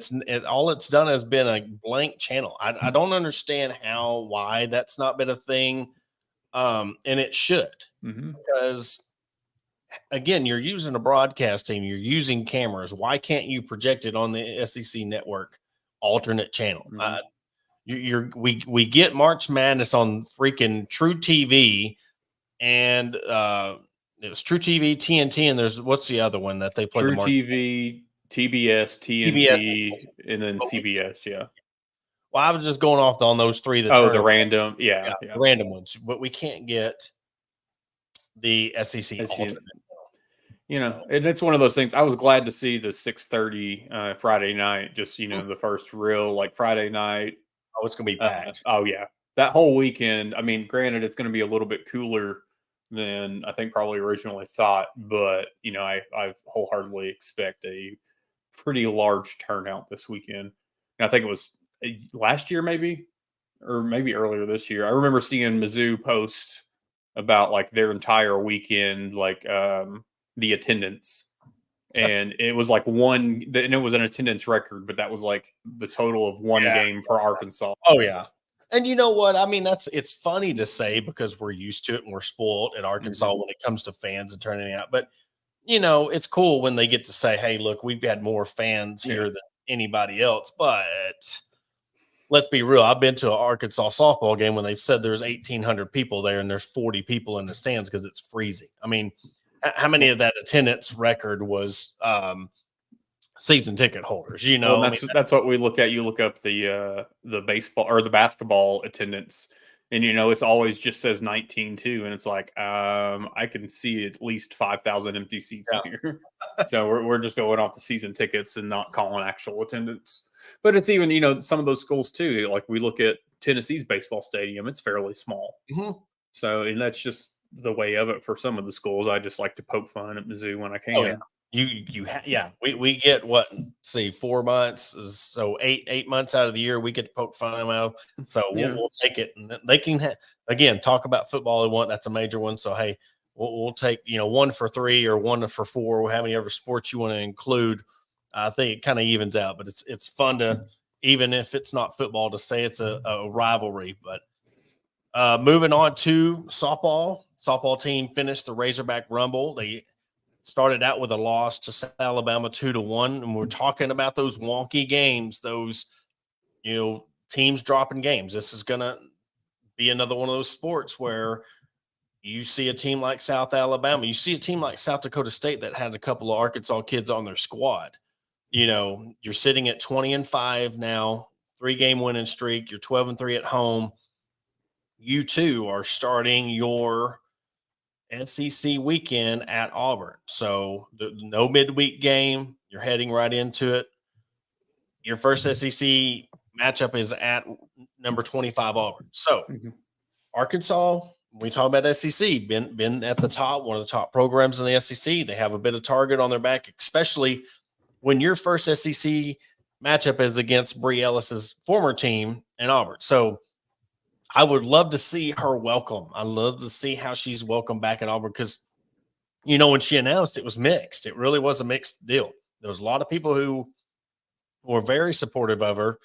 all it's done has been a blank channel. I don't understand why that's not been a thing. And it should, because again, you're using a broadcast team, you're using cameras. Why can't you project it on the SEC Network alternate channel? We get March Madness on freaking True TV, and it was True TV, TNT, and there's what's the other one that they play? True TV, TBS, TNT, and then CBS. Yeah. Well, I was just going off on those 3. The random, the random ones, but we can't get the SEC alternate. And it's one of those things. I was glad to see the 6:30 Friday night. Just the first real Friday night. Oh, it's gonna be packed. That whole weekend. I mean, granted, it's going to be a little bit cooler than I think probably originally thought, but I wholeheartedly expect a pretty large turnout this weekend. And I think it was last year, maybe earlier this year. I remember seeing Mizzou post about their entire weekend, the attendance, and it was and it was an attendance record, but that was the total of one game for Arkansas. Oh yeah. And you know what? I mean, it's funny to say because we're used to it and we're spoiled at Arkansas when it comes to fans and turning out. But, it's cool when they get to say, hey, look, we've had more fans here than anybody else. But let's be real. I've been to an Arkansas softball game when they've said there's 1,800 people there and there's 40 people in the stands because it's freezing. I mean, how many of that attendance record was season ticket holders? Well, that's what we look at. You look up the baseball or the basketball attendance, and it's always just says 19-2, and it's like I can see at least 5,000 empty seats here. So we're just going off the season tickets and not calling actual attendance. But it's even some of those schools too. Like we look at Tennessee's baseball stadium; it's fairly small. Mm-hmm. So and that's just the way of it for some of the schools. I just like to poke fun at Mizzou when I can. Oh, yeah. We get 4 months, so 8 months out of the year we get to poke fun out. So we'll take it, and they can again talk about football they want. That's a major one. So hey, we'll take 1 for 3 or 1 for 4, how many other sports you want to include. I think it kind of evens out, but it's fun to, even if it's not football, to say it's a rivalry. But moving on to softball team finished the Razorback Rumble. They started out with a loss to South Alabama 2-1, and we're talking about those wonky games, those teams dropping games. This is gonna be another one of those sports where you see a team like South Alabama, you see a team like South Dakota State that had a couple of Arkansas kids on their squad. You're sitting at 20-5 now, 3-game winning streak. You're 12-3 at home. You too are starting your SEC weekend at Auburn. So no midweek game. You're heading right into it. Your first SEC matchup is at number 25 Auburn. So Arkansas, when we talk about SEC, been at the top, one of the top programs in the SEC. They have a bit of target on their back, especially when your first SEC matchup is against Bree Ellis's former team in Auburn. So I would love to see her welcome. I'd love to see how she's welcomed back at Auburn because, when she announced, it was mixed. It really was a mixed deal. There was a lot of people who were very supportive of her.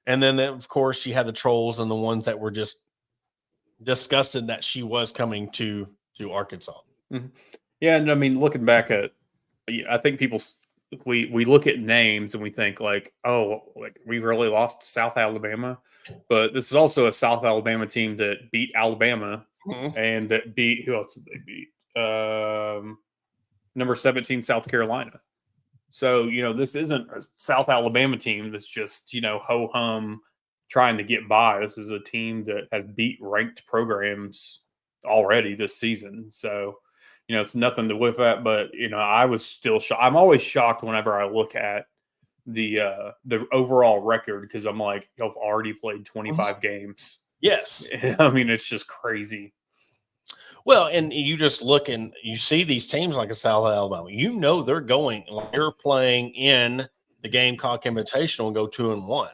And then, of course, she had the trolls and the ones that were just disgusted that she was coming to Arkansas. Mm-hmm. Yeah, and I mean, looking back at, I think people we look at names and we think like, oh, like we really lost to South Alabama, but this is also a South Alabama team that beat Alabama and that beat, who else did they beat? Number 17 South Carolina. So this isn't a South Alabama team that's just ho hum trying to get by. This is a team that has beat ranked programs already this season. So it's nothing to whiff at, but I was still shocked. I'm always shocked whenever I look at the overall record because I'm like, y'all have already played 25 games. Yes, I mean it's just crazy. Well, and you just look and you see these teams like a South Alabama. They're playing in the Gamecock Invitational and go 2-1.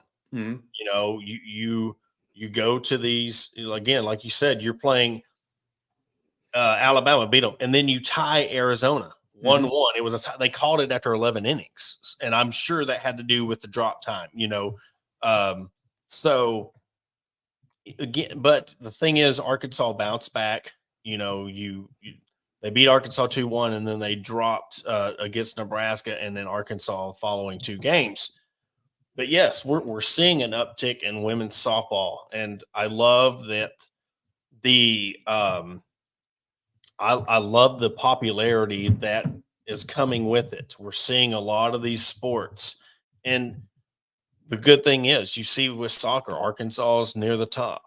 You go to these again, like you said, you're playing. Alabama beat them, and then you tie Arizona 1-1. It was a tie. They called it after 11 innings, and I'm sure that had to do with the drop time. So again, but the thing is, Arkansas bounced back. They beat Arkansas 2-1, and then they dropped against Nebraska, and then Arkansas following 2 games. But yes, we're seeing an uptick in women's softball, and I love that I love the popularity that is coming with it. We're seeing a lot of these sports. And the good thing is, you see with soccer, Arkansas is near the top.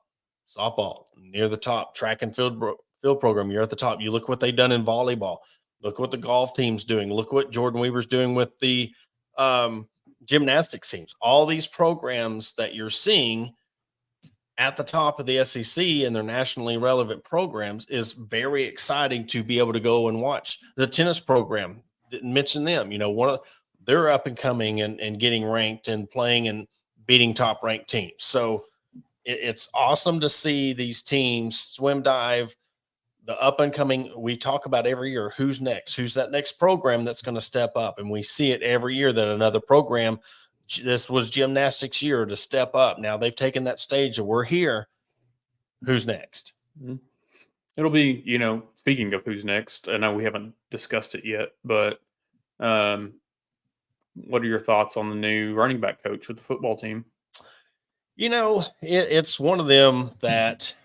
Softball, near the top. Track and field program, you're at the top. You look what they've done in volleyball. Look what the golf team's doing. Look what Jordan Weaver's doing with the gymnastics teams. All these programs that you're seeing at the top of the SEC and their nationally relevant programs is very exciting to be able to go and watch. The tennis program, didn't mention them, they're up and coming and getting ranked and playing and beating top ranked teams. So it's awesome to see these teams swim dive, the up and coming. We talk about every year, who's next, who's that next program that's going to step up. And we see it every year that another program, this was gymnastics year to step up. Now they've taken that stage and we're here. Who's next? It'll be, speaking of who's next, I know we haven't discussed it yet, but what are your thoughts on the new running back coach with the football team? It's one of them that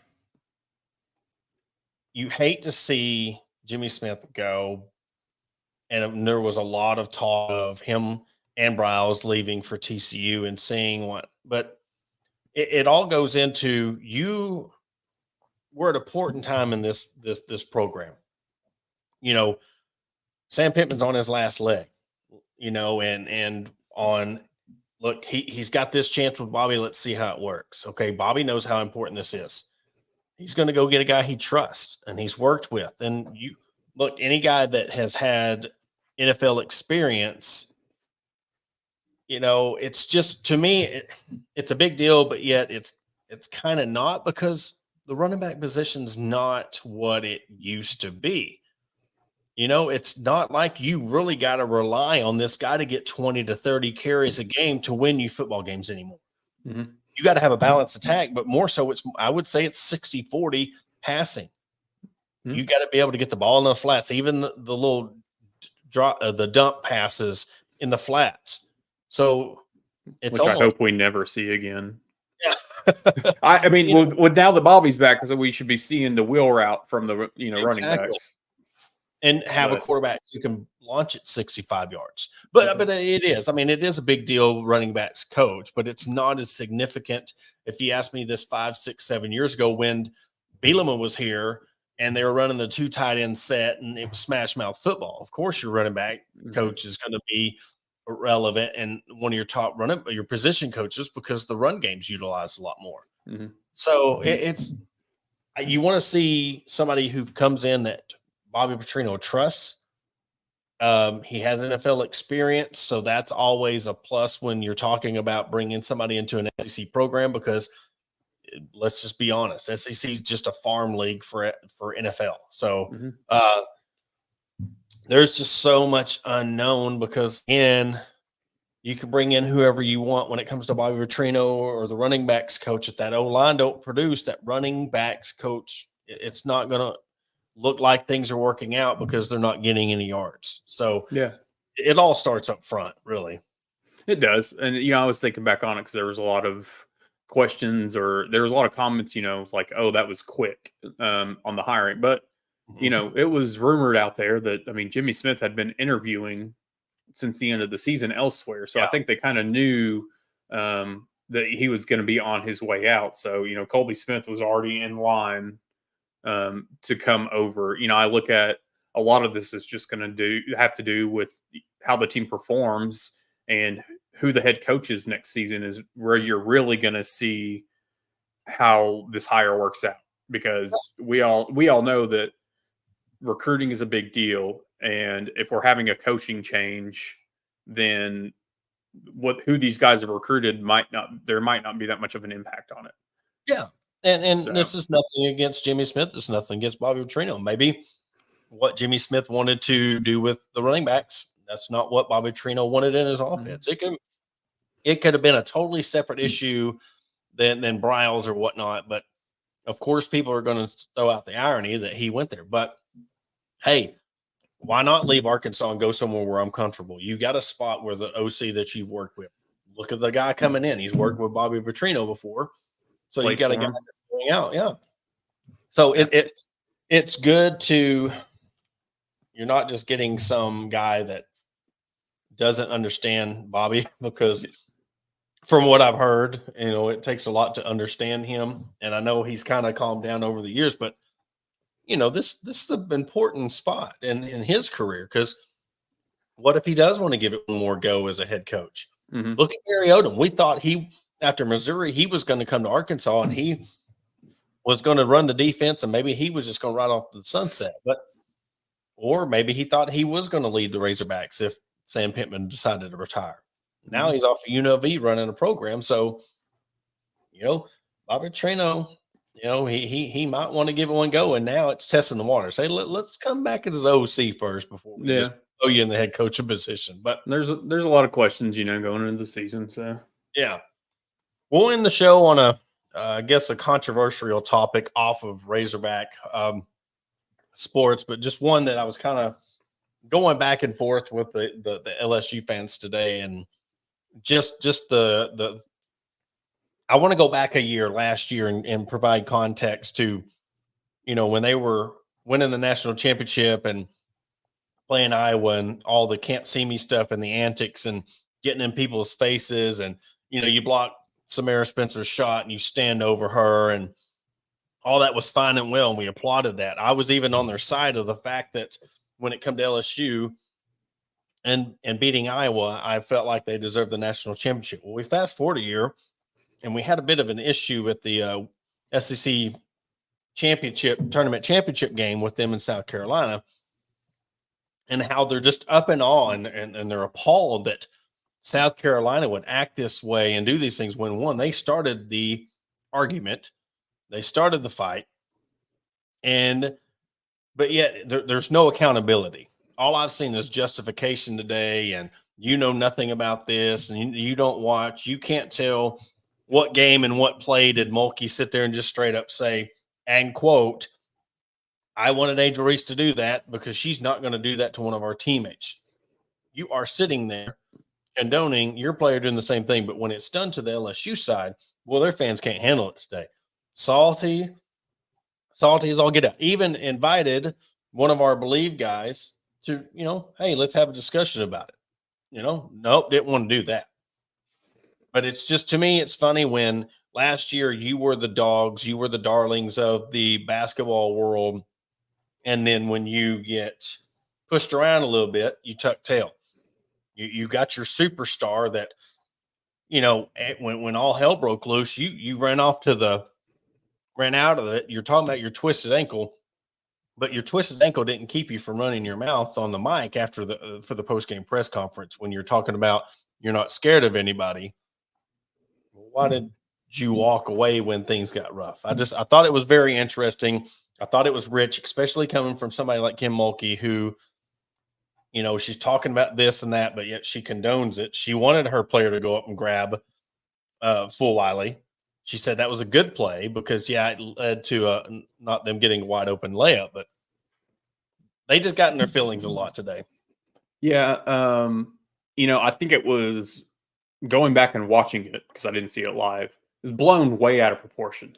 you hate to see Jimmy Smith go. And there was a lot of talk of him and Browse leaving for TCU and seeing but it all goes into we're at a important time in this program. Sam Pittman's on his last leg, and on look, he's got this chance with Bobby. Let's see how it works. Okay. Bobby knows how important this is. He's going to go get a guy he trusts and he's worked with. And you look, any guy that has had NFL experience, it's just, to me, it's a big deal, but yet it's kind of not, because the running back position's not what it used to be. It's not like you really got to rely on this guy to get 20 to 30 carries a game to win you football games anymore. Mm-hmm. You got to have a balanced attack, but more so I would say it's 60-40 passing. Mm-hmm. You got to be able to get the ball in the flats, even the little drop, the dump passes in the flats. So it's I hope we never see again. Yeah. I mean, with now the Bobby's back, so we should be seeing the wheel route from the running backs. And have a quarterback who can launch it 65 yards. But it is. I mean, it is a big deal, running backs coach, but it's not as significant. If you asked me this 5, 6, 7 years ago when Bielema was here and they were running the 2 tight end set and it was smash mouth football, of course your running back coach is going to be relevant and one of your top your position coaches, because the run game's utilized a lot more. Mm-hmm. So you want to see somebody who comes in that Bobby Petrino trusts. He has NFL experience, so that's always a plus when you're talking about bringing somebody into an SEC program, because let's just be honest, SEC is just a farm league for NFL. So there's just so much unknown, because you can bring in whoever you want when it comes to Bobby Petrino or the running backs coach. If that O-line don't produce, that running backs coach, it's not going to look like things are working out because they're not getting any yards. So it all starts up front, really. It does. And, I was thinking back on it because there was a lot of questions, or there was a lot of comments, like, oh, that was quick on the hiring. But, it was rumored out there that, Jimmy Smith had been interviewing since the end of the season elsewhere. So I think they kind of knew that he was going to be on his way out. So, Colby Smith was already in line to come over. I look at a lot of this is just going to have to do with how the team performs, and who the head coach is next season is where you're really going to see how this hire works out, because we all know that recruiting is a big deal. And if we're having a coaching change, then who these guys have recruited there might not be that much of an impact on it. Yeah. And this is nothing against Jimmy Smith. This is nothing against Bobby Petrino. Maybe what Jimmy Smith wanted to do with the running backs, that's not what Bobby Petrino wanted in his offense. It could have been a totally separate issue than Briles or whatnot. But of course, people are going to throw out the irony that he went there. But hey, why not leave Arkansas and go somewhere where I'm comfortable? You got a spot where the OC that you've worked with. Look at the guy coming in. He's worked with Bobby Petrino before. So you got a guy that's going out. Yeah. So it's good you're not just getting some guy that doesn't understand Bobby, because from what I've heard, it takes a lot to understand him. And I know he's kind of calmed down over the years, but this is an important spot in his career, because what if he does want to give it one more go as a head coach? Mm-hmm. Look at Gary Odom. We thought after Missouri, he was going to come to Arkansas and he was going to run the defense, and maybe he was just going to ride off the sunset. Or maybe he thought he was going to lead the Razorbacks if Sam Pittman decided to retire. Mm-hmm. Now he's off of UNLV running a program. So, Bobby Petrino, he might want to give it one go, and now it's testing the waters. Hey, let's come back as OC first before we just throw you in the head coaching position. But there's a lot of questions, going into the season. So yeah, we'll end the show on I guess a controversial topic off of Razorback sports, but just one that I was kind of going back and forth with the LSU fans today, and just the I want to go back a year last year and provide context to, when they were winning the national championship and playing Iowa and all the can't see me stuff and the antics and getting in people's faces. And, you block Samara Spencer's shot and you stand over her, and all that was fine and well. And we applauded that. I was even on their side of the fact that when it come to LSU and beating Iowa, I felt like they deserved the national championship. Well, we fast forward a year and we had a bit of an issue with the SEC tournament championship game with them in South Carolina, and how they're just up and on, and they're appalled that South Carolina would act this way and do these things when, one, they started the argument, they started the fight, but yet there's no accountability. All I've seen is justification today, and nothing about this, and you don't watch, you can't tell what game and what play did Mulkey sit there and just straight up say, and quote, I wanted Angel Reese to do that because she's not going to do that to one of our teammates. You are sitting there condoning your player doing the same thing, but when it's done to the LSU side, well, their fans can't handle it today. Salty as all get out. Even invited one of our Believe guys to, hey, let's have a discussion about it. Nope, didn't want to do that. But it's just, to me, it's funny when last year you were the dogs, you were the darlings of the basketball world. And then when you get pushed around a little bit, you tuck tail. You got your superstar that, when all hell broke loose, you ran out of it. You're talking about your twisted ankle, but your twisted ankle didn't keep you from running your mouth on the mic for the post-game press conference when you're talking about you're not scared of anybody. Why did you walk away when things got rough? I thought it was very interesting. I thought it was rich, especially coming from somebody like Kim Mulkey, who, she's talking about this and that, but yet she condones it. She wanted her player to go up and grab Full Wiley. She said that was a good play because, it led to not them getting a wide open layup, but they just got in their feelings a lot today. Yeah. I think it was, going back and watching it, because I didn't see it live, is blown way out of proportion.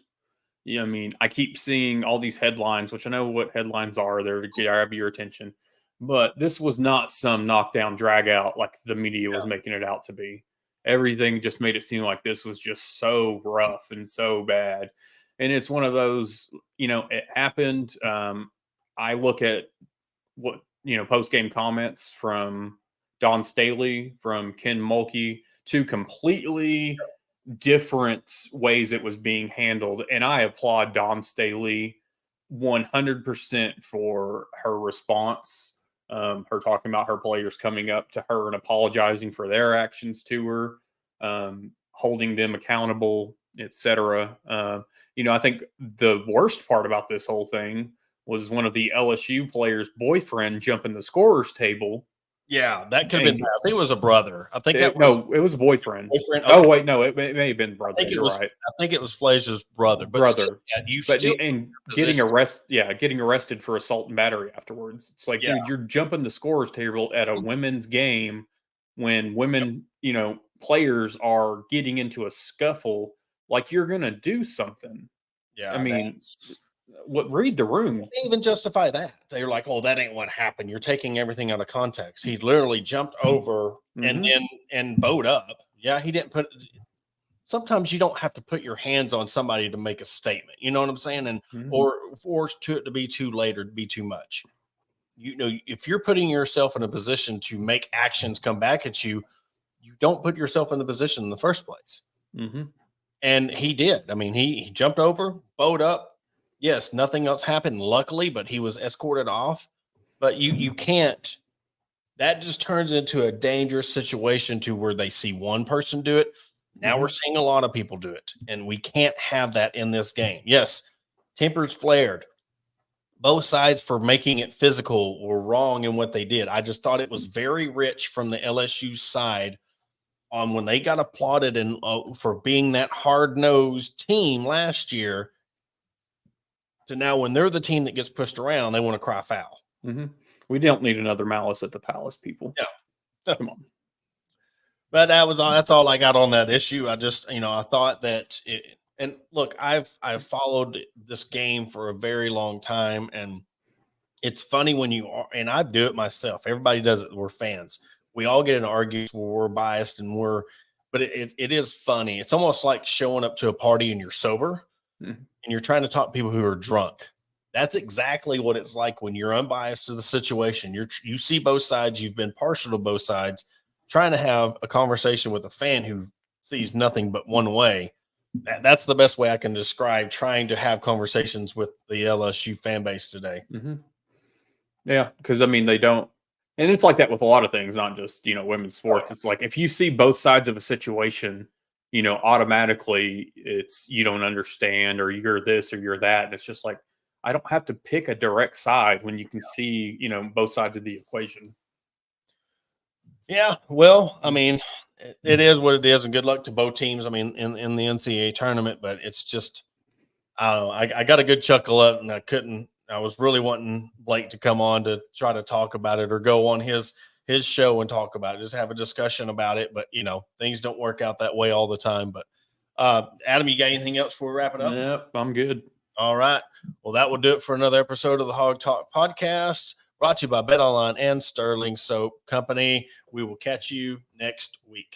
I keep seeing all these headlines, which I know what headlines are. They're to grab your attention. But this was not some knockdown, drag out like the media was making it out to be. Everything just made it seem like this was just so rough and so bad. And it's one of those, it happened. I look at what, post-game comments from Don Staley, from Ken Mulkey, two completely different ways it was being handled. And I applaud Don Staley 100% for her response. Her talking about her players coming up to her and apologizing for their actions to her, holding them accountable, etc. I think the worst part about this whole thing was one of the LSU players' boyfriend jumping the scorer's table. Yeah, that could have been. I think it was a brother. I think it was a boyfriend. Okay. Oh wait, no, it may have been brother. You're right. I think it was Flazier's brother. But getting arrested for assault and battery afterwards. It's like, dude, you're jumping the scorer's table at a women's game when women, players are getting into a scuffle. Like, you're gonna do something. Yeah, I mean, read the room. They even justify that. They're like, oh, that ain't what happened. You're taking everything out of context. He literally jumped over and bowed up. Yeah, he didn't put. Sometimes you don't have to put your hands on somebody to make a statement. You know what I'm saying? And or force it to be too late or to be too much. If you're putting yourself in a position to make actions come back at you, you don't put yourself in the position in the first place. And he did. I mean, he jumped over, bowed up. Yes, nothing else happened, luckily, but he was escorted off. But you can't. That just turns into a dangerous situation to where they see one person do it. Now we're seeing a lot of people do it, and we can't have that in this game. Yes, tempers flared. Both sides for making it physical were wrong in what they did. I just thought it was very rich from the LSU side on when they got applauded and for being that hard-nosed team last year. To now, when they're the team that gets pushed around, they want to cry foul. We don't need another Malice at the Palace, people. Yeah. Come on. But that's all I got on that issue. I just, I thought that and look, I've followed this game for a very long time, and it's funny when you are, and I do it myself. Everybody does it. We're fans. We all get in arguments where we're biased but it is funny. It's almost like showing up to a party and you're sober and you're trying to talk to people who are drunk. That's exactly what it's like when you're unbiased to the situation. You see both sides. You've been partial to both sides, trying to have a conversation with a fan who sees nothing but one way. That's the best way I can describe trying to have conversations with the LSU fan base today. Yeah, because I mean they don't, and it's like that with a lot of things, not just women's sports. It's like if you see both sides of a situation, automatically it's you don't understand or you're this or you're that, and it's just like I don't have to pick a direct side when you can see both sides of the equation. Yeah, well, I mean, it is what it is, and good luck to both teams. I mean, in the NCAA tournament, but it's just I don't know. I got a good chuckle up, and I was really wanting Blake to come on to try to talk about it or go on his show and talk about it, just have a discussion about it. But things don't work out that way all the time. But Adam, you got anything else before we wrap it up? Yep, I'm good. All right. Well, that will do it for another episode of the Hawg Talk podcast, brought to you by BetOnline and Sterling Soap Company. We will catch you next week.